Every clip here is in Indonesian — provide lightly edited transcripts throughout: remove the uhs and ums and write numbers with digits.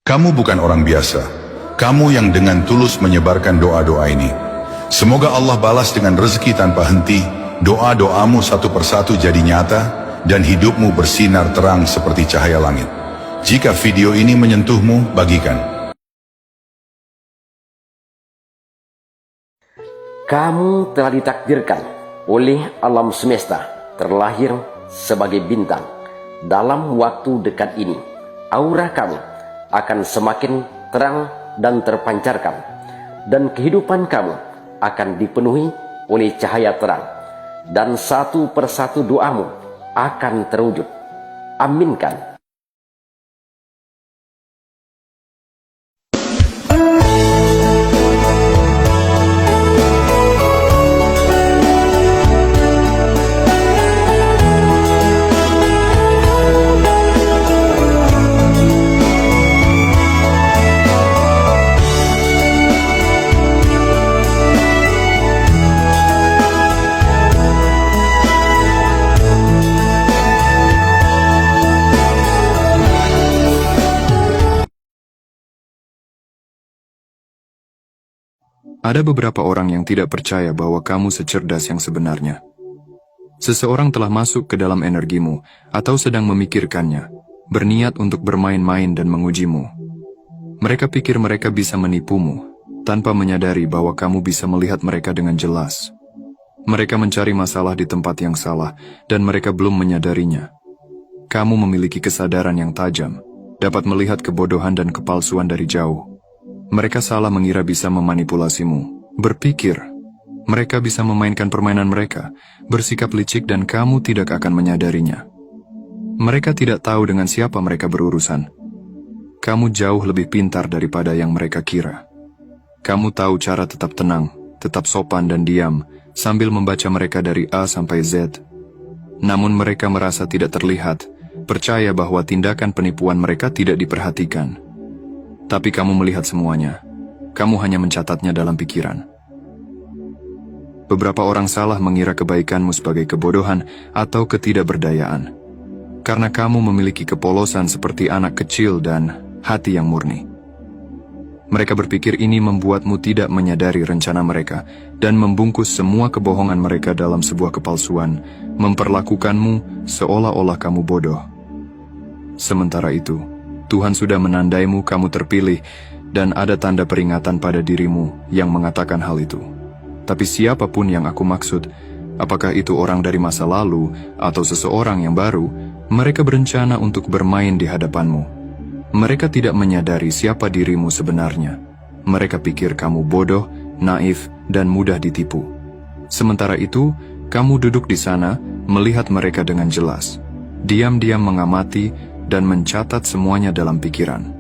Kamu bukan orang biasa. Kamu yang dengan tulus menyebarkan doa-doa ini. Semoga Allah balas dengan rezeki tanpa henti. Doa-doamu satu persatu jadi nyata, dan hidupmu bersinar terang seperti cahaya langit. Jika video ini menyentuhmu, bagikan. Kamu telah ditakdirkan oleh alam semesta terlahir sebagai bintang. Dalam waktu dekat ini, aura kamu akan semakin terang dan terpancarkan, dan kehidupan kamu akan dipenuhi oleh cahaya terang, dan satu persatu doamu akan terwujud. Aminkan. Ada beberapa orang yang tidak percaya bahwa kamu secerdas yang sebenarnya. Seseorang telah masuk ke dalam energimu atau sedang memikirkannya, berniat untuk bermain-main dan mengujimu. Mereka pikir mereka bisa menipumu, tanpa menyadari bahwa kamu bisa melihat mereka dengan jelas. Mereka mencari masalah di tempat yang salah, dan mereka belum menyadarinya. Kamu memiliki kesadaran yang tajam, dapat melihat kebodohan dan kepalsuan dari jauh. Mereka salah mengira bisa memanipulasimu, berpikir mereka bisa memainkan permainan mereka, bersikap licik dan kamu tidak akan menyadarinya. Mereka tidak tahu dengan siapa mereka berurusan. Kamu jauh lebih pintar daripada yang mereka kira. Kamu tahu cara tetap tenang, tetap sopan dan diam, sambil membaca mereka dari A sampai Z. Namun mereka merasa tidak terlihat, percaya bahwa tindakan penipuan mereka tidak diperhatikan. Tapi kamu melihat semuanya. Kamu hanya mencatatnya dalam pikiran. Beberapa orang salah mengira kebaikanmu sebagai kebodohan atau ketidakberdayaan. Karena kamu memiliki kepolosan seperti anak kecil dan hati yang murni. Mereka berpikir ini membuatmu tidak menyadari rencana mereka dan membungkus semua kebohongan mereka dalam sebuah kepalsuan, memperlakukanmu seolah-olah kamu bodoh. Sementara itu, Tuhan sudah menandaimu kamu terpilih dan ada tanda peringatan pada dirimu yang mengatakan hal itu. Tapi siapapun yang aku maksud, apakah itu orang dari masa lalu atau seseorang yang baru, mereka berencana untuk bermain di hadapanmu. Mereka tidak menyadari siapa dirimu sebenarnya. Mereka pikir kamu bodoh, naif, dan mudah ditipu. Sementara itu, kamu duduk di sana melihat mereka dengan jelas. Diam-diam mengamati dan mencatat semuanya dalam pikiran.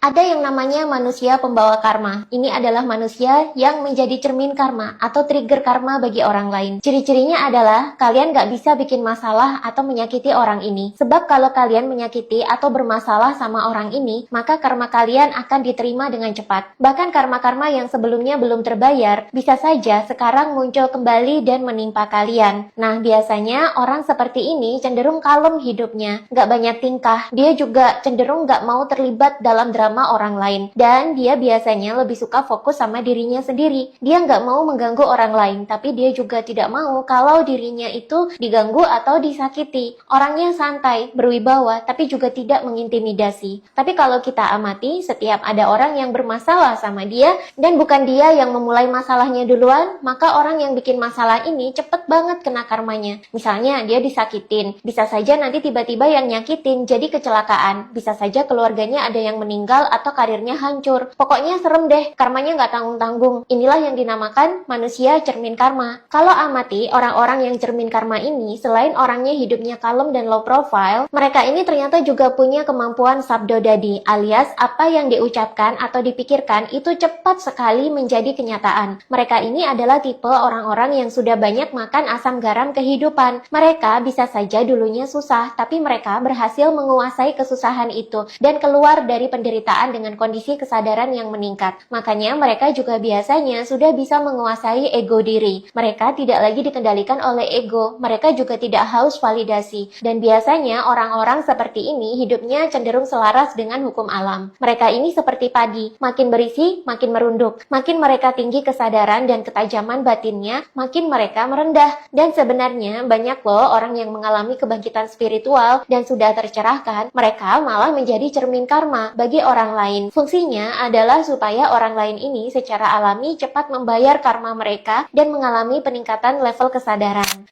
Ada yang namanya manusia pembawa karma. Ini adalah manusia yang menjadi cermin karma atau trigger karma bagi orang lain. Ciri-cirinya adalah kalian gak bisa bikin masalah atau menyakiti orang ini. Sebab kalau kalian menyakiti atau bermasalah sama orang ini, maka karma kalian akan diterima dengan cepat. Bahkan karma-karma yang sebelumnya belum terbayar, bisa saja sekarang muncul kembali dan menimpa kalian. Nah, biasanya orang seperti ini cenderung kalem hidupnya, gak banyak tingkah. Dia juga cenderung gak mau terlibat dalam drama orang lain, dan dia biasanya lebih suka fokus sama dirinya sendiri. Dia nggak mau mengganggu orang lain, tapi dia juga tidak mau kalau dirinya itu diganggu atau disakiti. Orangnya santai, berwibawa, tapi juga tidak mengintimidasi. Tapi kalau kita amati, setiap ada orang yang bermasalah sama dia, dan bukan dia yang memulai masalahnya duluan, maka orang yang bikin masalah ini cepet banget kena karmanya. Misalnya dia disakitin, bisa saja nanti tiba-tiba yang nyakitin jadi kecelakaan, bisa saja keluarganya ada yang meninggal atau karirnya hancur. Pokoknya serem deh, karmanya nggak tanggung-tanggung. Inilah yang dinamakan manusia cermin karma. Kalau amati orang-orang yang cermin karma ini, selain orangnya hidupnya kalem dan low profile, mereka ini ternyata juga punya kemampuan sabdo dadi, alias apa yang diucapkan atau dipikirkan itu cepat sekali menjadi kenyataan. Mereka ini adalah tipe orang-orang yang sudah banyak makan asam garam kehidupan. Mereka bisa saja dulunya susah, tapi mereka berhasil menguasai kesusahan itu dan keluar dari penderitaan penderitaan dengan kondisi kesadaran yang meningkat. Makanya mereka juga biasanya sudah bisa menguasai ego diri. Mereka tidak lagi dikendalikan oleh ego, mereka juga tidak haus validasi. Dan biasanya orang-orang seperti ini hidupnya cenderung selaras dengan hukum alam. Mereka ini seperti padi, makin berisi, makin merunduk. Makin mereka tinggi kesadaran dan ketajaman batinnya, makin mereka merendah. Dan sebenarnya banyak loh orang yang mengalami kebangkitan spiritual dan sudah tercerahkan, mereka malah menjadi cermin karma bagi orang lain. Fungsinya adalah supaya orang lain ini secara alami cepat membayar karma mereka dan mengalami peningkatan level kesadaran.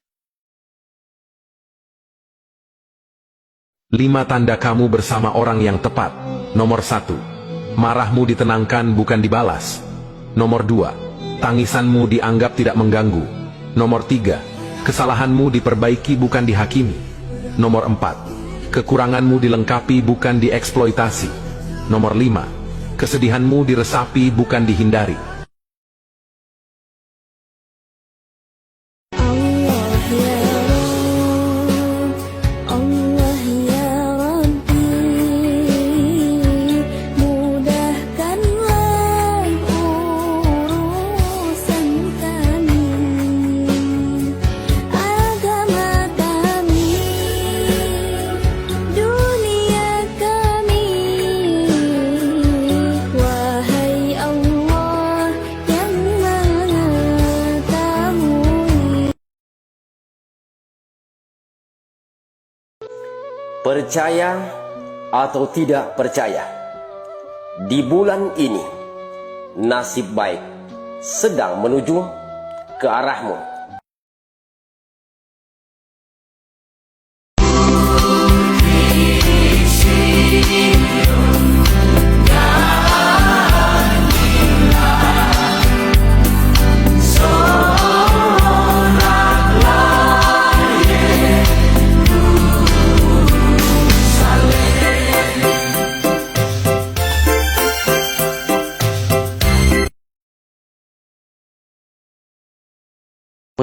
5 tanda kamu bersama orang yang tepat. Nomor 1. Marahmu ditenangkan bukan dibalas. Nomor 2. Tangisanmu dianggap tidak mengganggu. Nomor 3. Kesalahanmu diperbaiki bukan dihakimi. Nomor 4. Kekuranganmu dilengkapi bukan dieksploitasi. Nomor 5. Kesedihanmu diresapi bukan dihindari. Percaya atau tidak percaya, di bulan ini nasib baik sedang menuju ke arahmu.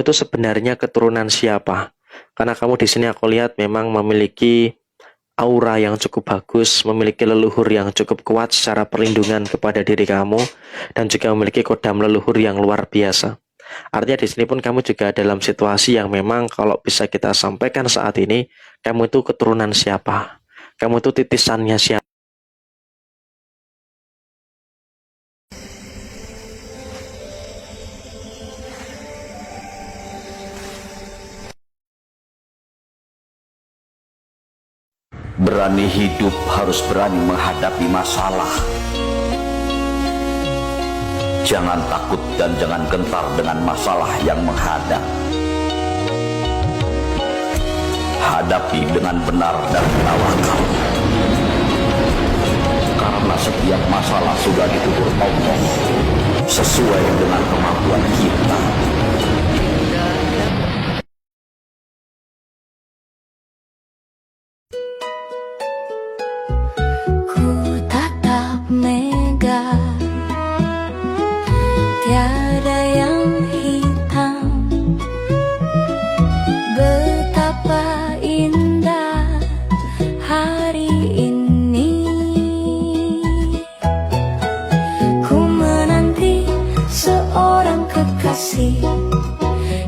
Itu sebenarnya keturunan siapa? Karena kamu di sini aku lihat memang memiliki aura yang cukup bagus, memiliki leluhur yang cukup kuat secara perlindungan kepada diri kamu, dan juga memiliki kodam leluhur yang luar biasa. Artinya di sini pun kamu juga dalam situasi yang memang kalau bisa kita sampaikan saat ini, kamu itu keturunan siapa? Kamu itu titisannya siapa? Berani hidup harus berani menghadapi masalah. Jangan takut dan jangan gentar dengan masalah yang menghadang. Hadapi dengan benar dan tawakal. Karena setiap masalah sudah ditutur Allah sesuai dengan kemampuan kita. Tiada yang hitam, betapa indah hari ini. Ku menanti seorang kekasih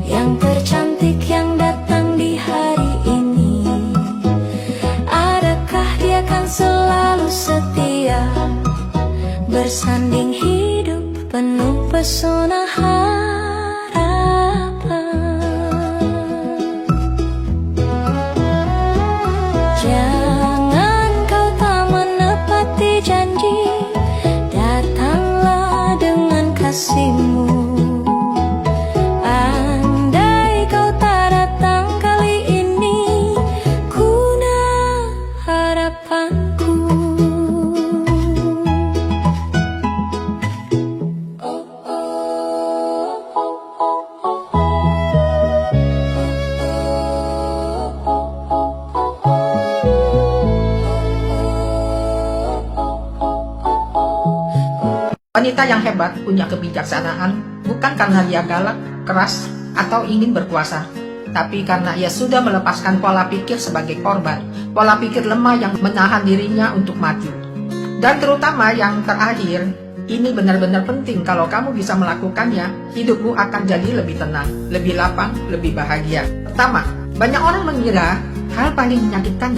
yang tercantik yang datang di hari ini. Adakah dia akan selalu setia, bersanding hidup penuh pesona harapan. Jangan kau tak menepati janji, datanglah dengan kasihmu. Andai kau tak datang kali ini, guna harapanku. Wanita yang hebat punya kebijaksanaan bukan karena dia galak, keras, atau ingin berkuasa, tapi karena ia sudah melepaskan pola pikir sebagai korban, pola pikir lemah yang menahan dirinya untuk maju. Dan terutama yang terakhir, ini benar-benar penting. Kalau kamu bisa melakukannya, hidupmu akan jadi lebih tenang, lebih lapang, lebih bahagia. Pertama, banyak orang mengira hal paling menyakitkan